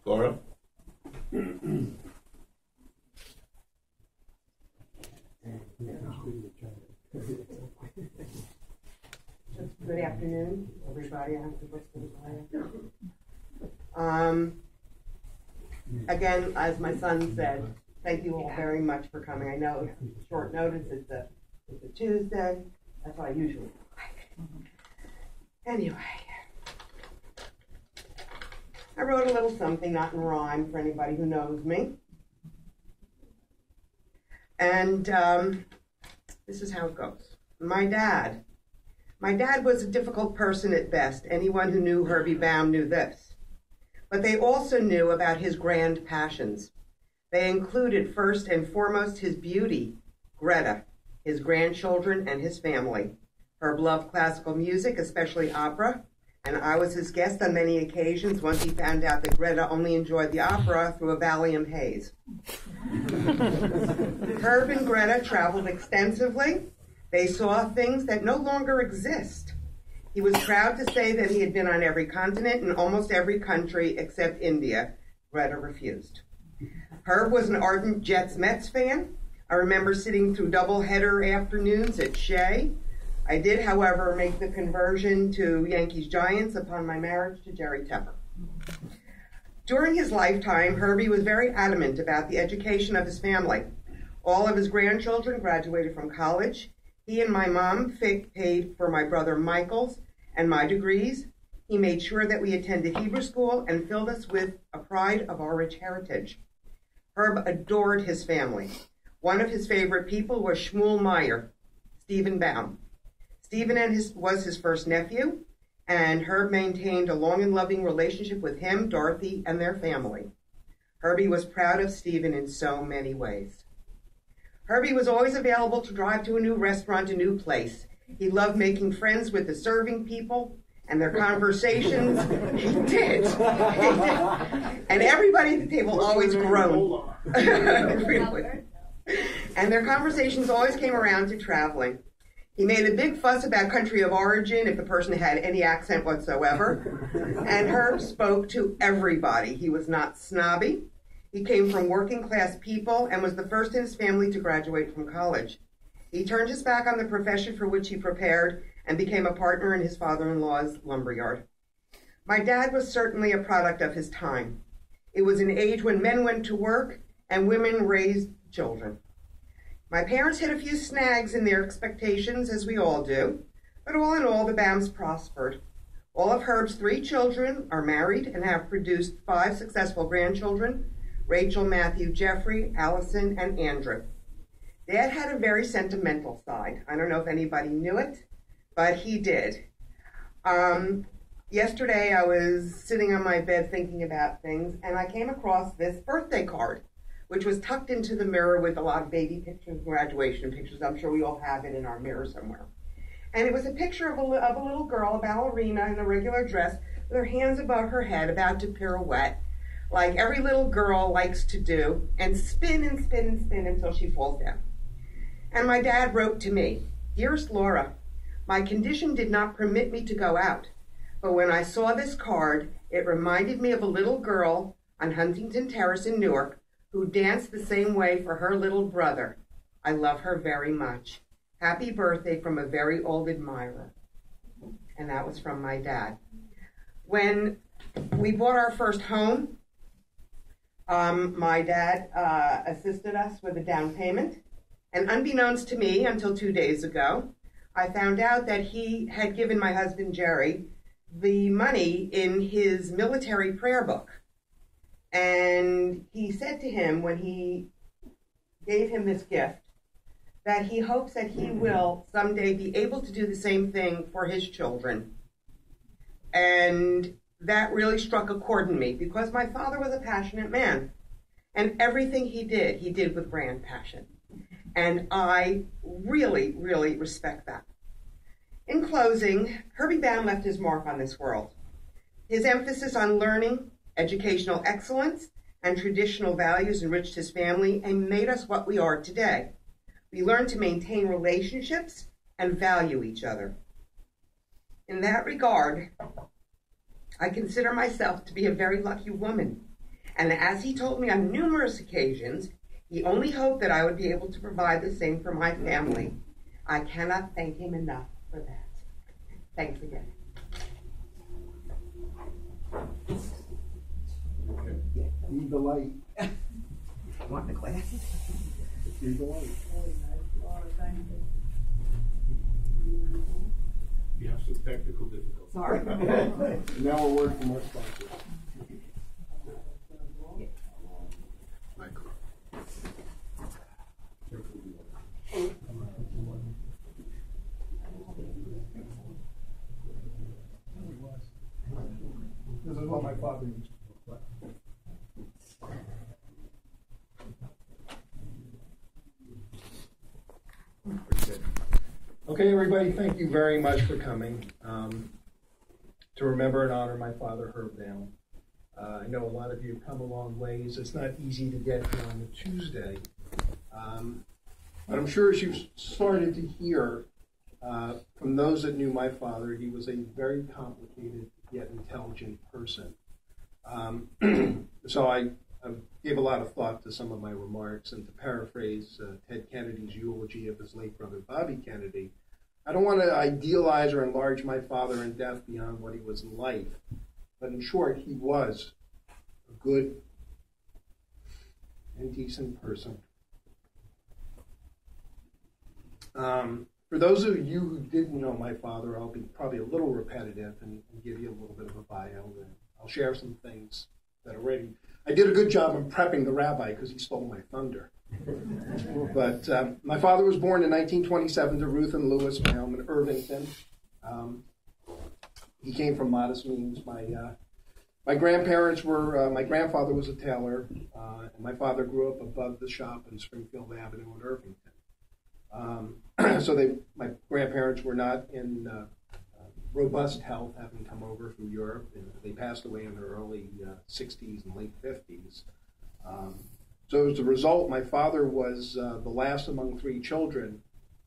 Laura? Good afternoon, everybody. I have to look for the Again, as my son said, thank you all very much for coming. I know it's short notice. It's a Tuesday. That's what I usually like. Anyway, I wrote a little something, not in rhyme, for anybody who knows me. And this is how it goes. My dad was a difficult person at best. Anyone who knew Herbie Baum knew this. But they also knew about his grand passions. They included first and foremost his beauty, Greta, his grandchildren, and his family. Herb loved classical music, especially opera, and I was his guest on many occasions once he found out that Greta only enjoyed the opera through a Valium haze. Herb and Greta traveled extensively. They saw things that no longer exist. He was proud to say that he had been on every continent and almost every country except India. Greta refused. Herb was an ardent Jets-Mets fan. I remember sitting through double-header afternoons at Shea. I did, however, make the conversion to Yankees-Giants upon my marriage to Jerry Tepper. During his lifetime, Herbie was very adamant about the education of his family. All of his grandchildren graduated from college. He and my mom paid for my brother Michael's and my degrees. He made sure that we attended Hebrew school and filled us with a pride of our rich heritage. Herb adored his family. One of his favorite people was Shmuel Meyer, Stephen Baum. Stephen was his first nephew, and Herb maintained a long and loving relationship with him, Dorothy, and their family. Herbie was proud of Stephen in so many ways. Herbie was always available to drive to a new restaurant, a new place. He loved making friends with the serving people and their conversations. He did. And everybody at the table always groaned. And their conversations always came around to traveling. He made a big fuss about country of origin if the person had any accent whatsoever. And Herb spoke to everybody. He was not snobby. He came from working class people and was the first in his family to graduate from college. He turned his back on the profession for which he prepared and became a partner in his father-in-law's lumberyard. My dad was certainly a product of his time. It was an age when men went to work and women raised children. My parents had a few snags in their expectations, as we all do, but all in all, the Baums prospered. All of Herb's 3 children are married and have produced 5 successful grandchildren: Rachel, Matthew, Jeffrey, Allison, and Andrew. Dad had a very sentimental side. I don't know if anybody knew it, but he did. Yesterday, I was sitting on my bed thinking about things, and I came across this birthday card, which was tucked into the mirror with a lot of baby pictures, graduation pictures. I'm sure we all have it in our mirror somewhere. And it was a picture of a little girl, a ballerina in a regular dress, with her hands above her head, about to pirouette, like every little girl likes to do, and spin and spin and spin until she falls down. And my dad wrote to me, "Dearest Laura, my condition did not permit me to go out, but when I saw this card, it reminded me of a little girl on Huntington Terrace in Newark who danced the same way for her little brother. I love her very much. Happy birthday from a very old admirer." And that was from my dad. When we bought our first home, my dad assisted us with a down payment. And unbeknownst to me, until 2 days ago, I found out that he had given my husband, Jerry, the money in his military prayer book. And he said to him when he gave him this gift that he hopes that he will someday be able to do the same thing for his children. And that really struck a chord in me because my father was a passionate man. And everything he did with grand passion. And I really, really respect that. In closing, Herbie Baum left his mark on this world. His emphasis on learning, educational excellence, and traditional values enriched his family and made us what we are today. We learned to maintain relationships and value each other. In that regard, I consider myself to be a very lucky woman. And as he told me on numerous occasions, he only hoped that I would be able to provide the same for my family. I cannot thank him enough for that. Thanks again. Need the light. Want the glasses? Need the light. We have some technical difficulties. Sorry. Now a word from our sponsor. Michael. This is what my father used to look like. Okay, everybody, thank you very much for coming to remember and honor my father, Herb Down. I know a lot of you have come a long ways. It's not easy to get here on a Tuesday. But I'm sure as you've started to hear from those that knew my father, he was a very complicated yet intelligent person. So I gave a lot of thought to some of my remarks, and to paraphrase Ted Kennedy's eulogy of his late brother Bobby Kennedy, I don't want to idealize or enlarge my father in death beyond what he was in life, but in short, he was a good and decent person. For those of you who didn't know my father, I'll be probably a little repetitive and give you a little bit of a bio. I'll share some things that already. I did a good job in prepping the rabbi because he stole my thunder. But my father was born in 1927 to Ruth and Louis Baum in Irvington. He came from modest means. My grandparents were. My grandfather was a tailor, and my father grew up above the shop in Springfield Avenue in Irvington. So my grandparents were not in robust health, having come over from Europe, and they passed away in their early 60s and late 50s. So as a result, my father was the last among three children,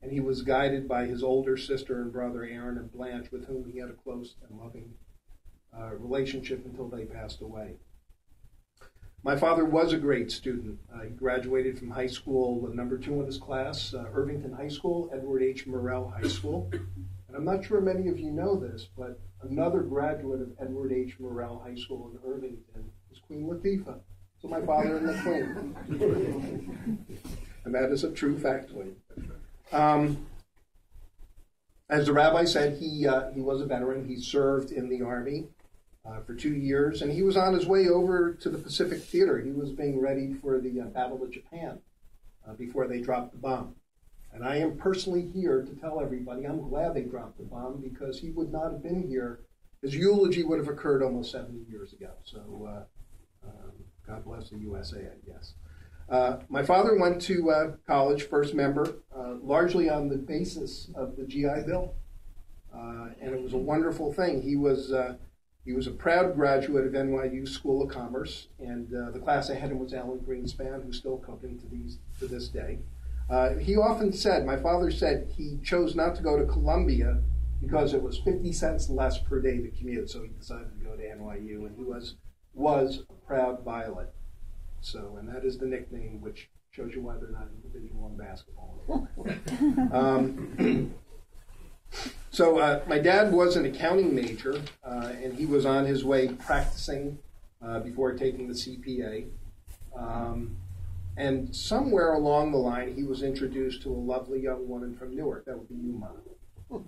and he was guided by his older sister and brother, Aaron and Blanche, with whom he had a close and loving relationship until they passed away. My father was a great student. He graduated from high school number 2 in his class, Irvington High School, Edward H. Morrell High School. And I'm not sure many of you know this, but another graduate of Edward H. Morrell High School in Irvington is Queen Latifah. So my father and the Queen. And that is a true factoid. As the rabbi said, he was a veteran. He served in the Army for 2 years, and he was on his way over to the Pacific Theater. He was being ready for the Battle of Japan before they dropped the bomb. And I am personally here to tell everybody I'm glad they dropped the bomb, because he would not have been here. His eulogy would have occurred almost 70 years ago. So God bless the USA, I guess. My father went to college, first member, largely on the basis of the GI Bill. And it was a wonderful thing. He was a proud graduate of NYU School of Commerce, and the class ahead of him was Alan Greenspan, who's still cooking to this day. He often said, my father said, he chose not to go to Columbia because it was 50 cents less per day to commute, so he decided to go to NYU, and he was a proud Violet. So, and that is the nickname, which shows you why they're not in Division I basketball. So my dad was an accounting major, and he was on his way practicing before taking the CPA. And somewhere along the line, he was introduced to a lovely young woman from Newark. That would be you, Mom.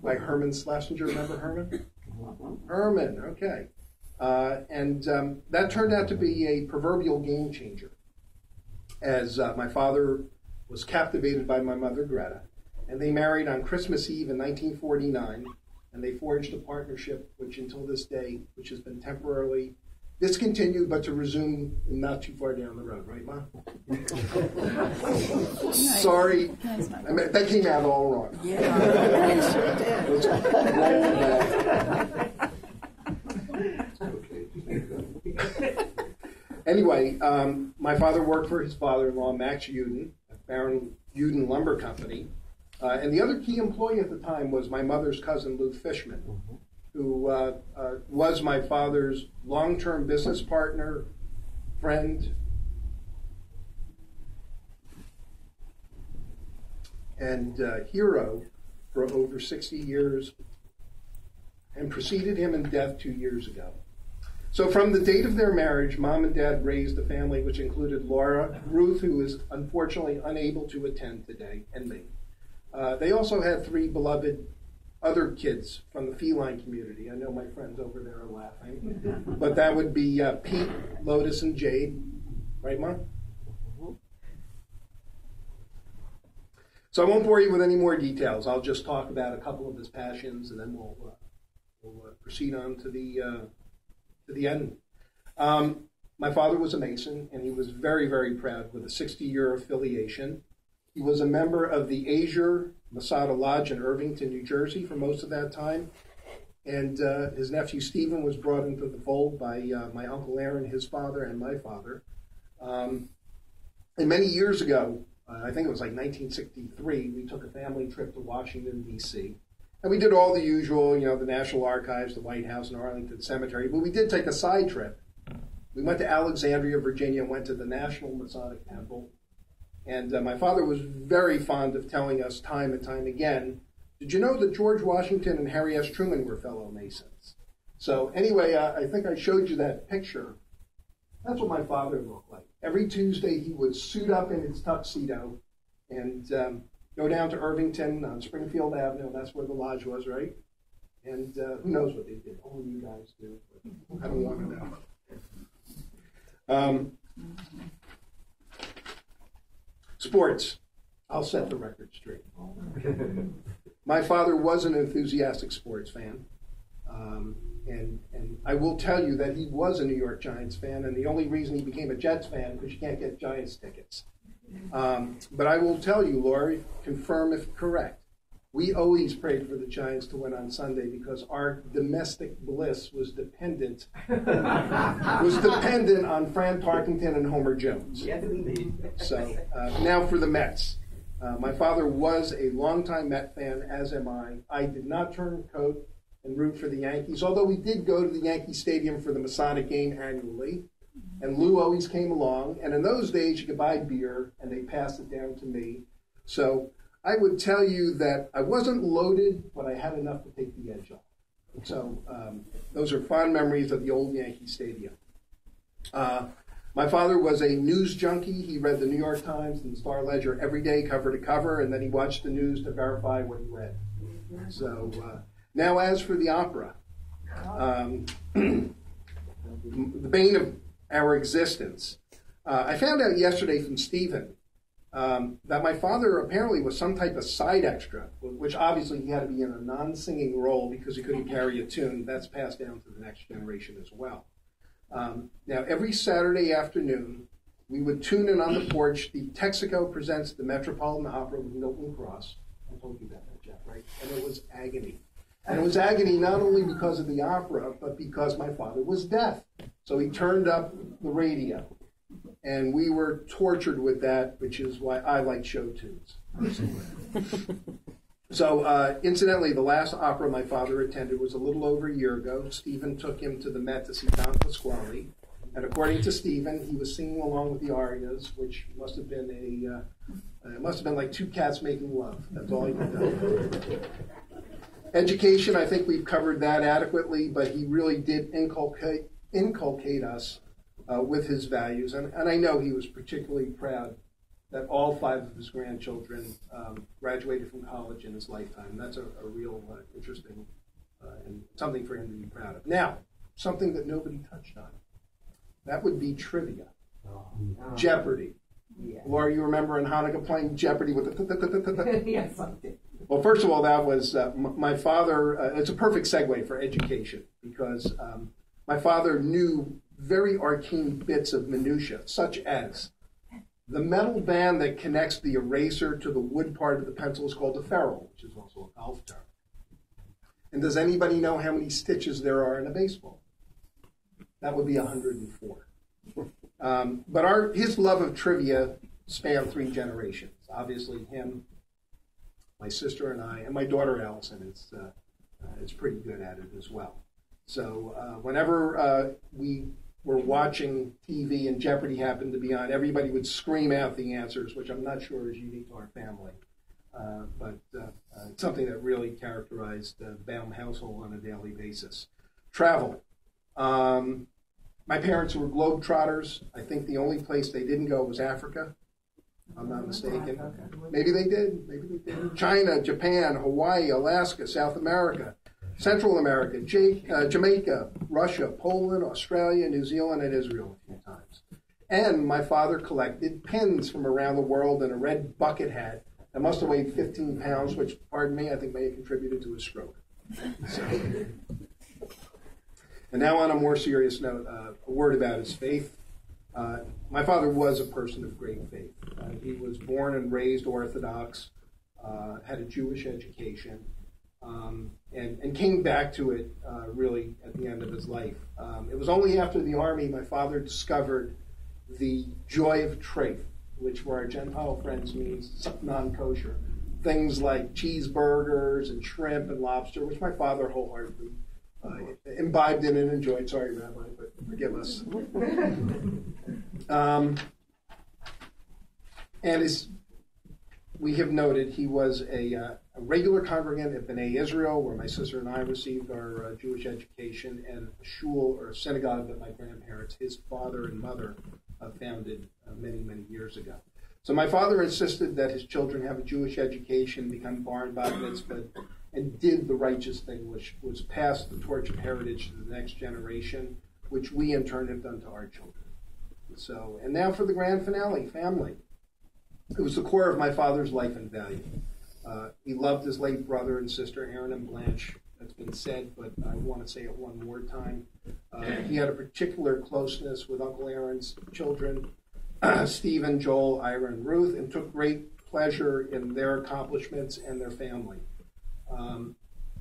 By Herman Schlesinger. Remember Herman? Herman, okay. And that turned out to be a proverbial game changer, as my father was captivated by my mother, Greta. And they married on Christmas Eve in 1949, and they forged a partnership which until this day, which has been temporarily discontinued, but to resume not too far down the road. Right, Mom? Nice. Sorry. Nice, that came out all wrong. Yeah, Anyway, my father worked for his father-in-law, Max Uden, at Baron Uden Lumber Company. And the other key employee at the time was my mother's cousin, Lou Fishman, who was my father's long-term business partner, friend, and hero for over 60 years, and preceded him in death 2 years ago. So from the date of their marriage, Mom and Dad raised a family which included Laura, Ruth, who is unfortunately unable to attend today, and me. They also had 3 beloved other kids from the feline community. I know my friends over there are laughing. But that would be Pete, Lotus, and Jade. Right, Mom? So I won't bore you with any more details. I'll just talk about a couple of his passions, and then we'll proceed on to the end. My father was a Mason, and he was very, very proud with a 60-year affiliation. He was a member of the Azure Masada Lodge in Irvington, New Jersey for most of that time. And his nephew Stephen was brought into the fold by my Uncle Aaron, his father, and my father. And many years ago, I think it was like 1963, we took a family trip to Washington, D.C. And we did all the usual, the National Archives, the White House, and Arlington Cemetery. But we did take a side trip. We went to Alexandria, Virginia, and went to the National Masonic Temple. And my father was very fond of telling us time and time again, did you know that George Washington and Harry S. Truman were fellow Masons? So anyway, I think I showed you that picture. That's what my father looked like. Every Tuesday he would suit up in his tuxedo and go down to Irvington on Springfield Avenue. That's where the lodge was, right? And who knows what they did? Only you guys do. I don't want to know. Sports. I'll set the record straight. My father was an enthusiastic sports fan. And I will tell you that he was a New York Giants fan, and the only reason he became a Jets fan because you can't get Giants tickets. But I will tell you, Lori, confirm if correct, we always prayed for the Giants to win on Sunday because our domestic bliss was dependent on Fran Tarkington and Homer Jones. Yes, indeed. So now for the Mets. My father was a longtime Met fan, as am I. I did not turn coat and root for the Yankees, although we did go to the Yankee Stadium for the Masonic game annually. And Lou always came along. And in those days, you could buy beer, and they passed it down to me. So I would tell you that I wasn't loaded, but I had enough to take the edge off. So those are fond memories of the old Yankee Stadium. My father was a news junkie. He read the New York Times and the Star Ledger every day, cover to cover, and then he watched the news to verify what he read. So now as for the opera, the bane of our existence. I found out yesterday from Stephen that my father apparently was some type of side extra, which obviously he had to be in a non-singing role because he couldn't carry a tune. That's passed down to the next generation as well. Now, every Saturday afternoon, we would tune in on the porch. The Texaco presents the Metropolitan Opera with Milton Cross. I told you that, Jeff, right? And it was agony. And it was agony not only because of the opera, but because my father was deaf. So he turned up the radio. And we were tortured with that, which is why I like show tunes. So, incidentally, the last opera my father attended was a little over a year ago. Stephen took him to the Met to see Don Pasquale. And according to Stephen, he was singing along with the arias, which must have been like two cats making love. That's all he could do. Education, I think we've covered that adequately, but he really did inculcate us with his values. And I know he was particularly proud that all 5 of his grandchildren graduated from college in his lifetime. That's a real interesting and something for him to be proud of. Now, something that nobody touched on. That would be trivia. Jeopardy. Yeah. Laura, you remember in Hanukkah playing Jeopardy with the... Yes, I did. Well, first of all, that was my father. It's a perfect segue for education because my father knew very arcane bits of minutia, such as the metal band that connects the eraser to the wood part of the pencil is called a ferrule, which is also a golf term. And does anybody know how many stitches there are in a baseball? That would be 104. But his love of trivia spanned 3 generations. Obviously, him, my sister and I, and my daughter Allison is pretty good at it as well. So whenever we were watching TV and Jeopardy happened to be on, everybody would scream out the answers, which I'm not sure is unique to our family. But it's something that really characterized the Baum household on a daily basis. Travel. My parents were globetrotters. I think the only place they didn't go was Africa. I'm not mistaken. Maybe they did. Maybe they did. China, Japan, Hawaii, Alaska, South America, Central America, Jamaica, Russia, Poland, Australia, New Zealand, and Israel a few times. And my father collected pins from around the world in a red bucket hat that must have weighed 15 pounds, which, pardon me, I think may have contributed to his stroke. So. And now on a more serious note, a word about his faith. My father was a person of great faith. He was born and raised Orthodox, had a Jewish education, and came back to it really at the end of his life. It was only after the Army my father discovered the joy of treif, which for our Gentile friends means non-kosher. Things like cheeseburgers and shrimp and lobster, which my father wholeheartedly imbibed in and enjoyed. Sorry, Rabbi, but forgive us. And as we have noted, he was a regular congregant at B'nai Israel, where my sister and I received our Jewish education, and a shul or a synagogue that my grandparents, his father and mother, founded many, many years ago. So my father insisted that his children have a Jewish education, become bar and bat mitzvah, and did the righteous thing, which was pass the torch of heritage to the next generation, which we in turn have done to our children. So, and now for the grand finale, family. It was the core of my father's life and value. He loved his late brother and sister, Aaron and Blanche. That's been said, but I want to say it one more time. He had a particular closeness with Uncle Aaron's children, Stephen, Joel, Ira, and Ruth, and took great pleasure in their accomplishments and their family.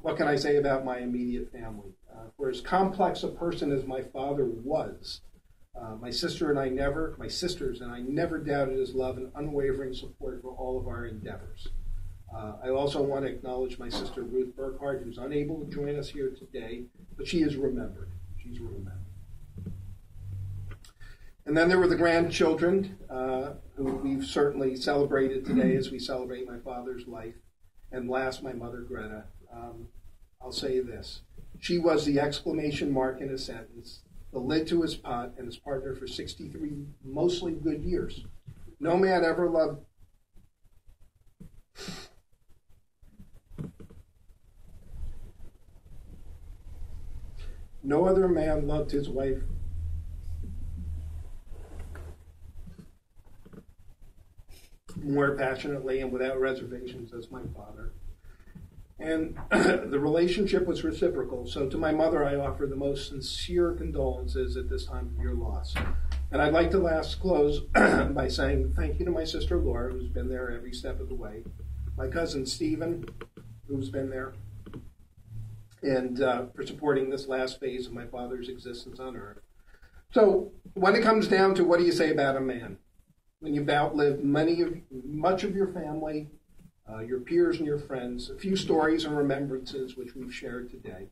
What can I say about my immediate family? For as complex a person as my father was, my sisters and I never doubted his love and unwavering support for all of our endeavors. I also want to acknowledge my sister Ruth Burkhardt, who's unable to join us here today, but she is remembered. She's remembered. And then there were the grandchildren, who we've certainly celebrated today as we celebrate my father's life. And last, my mother, Greta. I'll say this. She was the exclamation mark in a sentence, the lid to his pot, and his partner for 63 mostly good years. No man ever loved... No other man loved his wife more passionately and without reservations as my father. And the relationship was reciprocal. So to my mother, I offer the most sincere condolences at this time of your loss. And I'd like to close by saying thank you to my sister Laura, who's been there every step of the way, my cousin Stephen, who's been there, and for supporting this last phase of my father's existence on earth. So when it comes down to what do you say about a man, when you've outlived much of your family, your peers and your friends, a few stories and remembrances which we've shared today.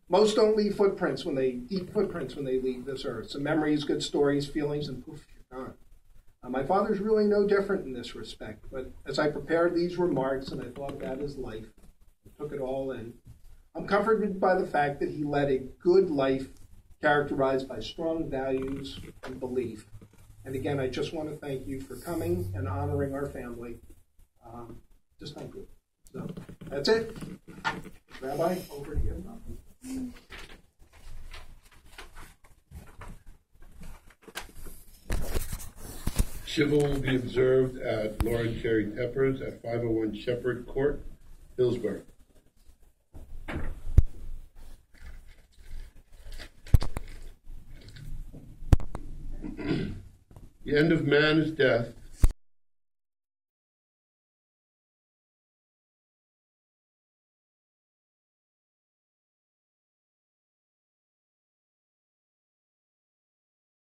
Most don't leave deep footprints when they leave this earth. Some memories, good stories, feelings, and poof, you're gone. My father's really no different in this respect, but as I prepared these remarks and I thought about his life, I took it all in, I'm comforted by the fact that he led a good life characterized by strong values and belief. And again, I just want to thank you for coming and honoring our family. Just thank you. So that's it. Rabbi, over to you. Shiva will be observed at Lauren Cherry Peppers at 501 Shepherd Court, Hillsborough. The end of man is death,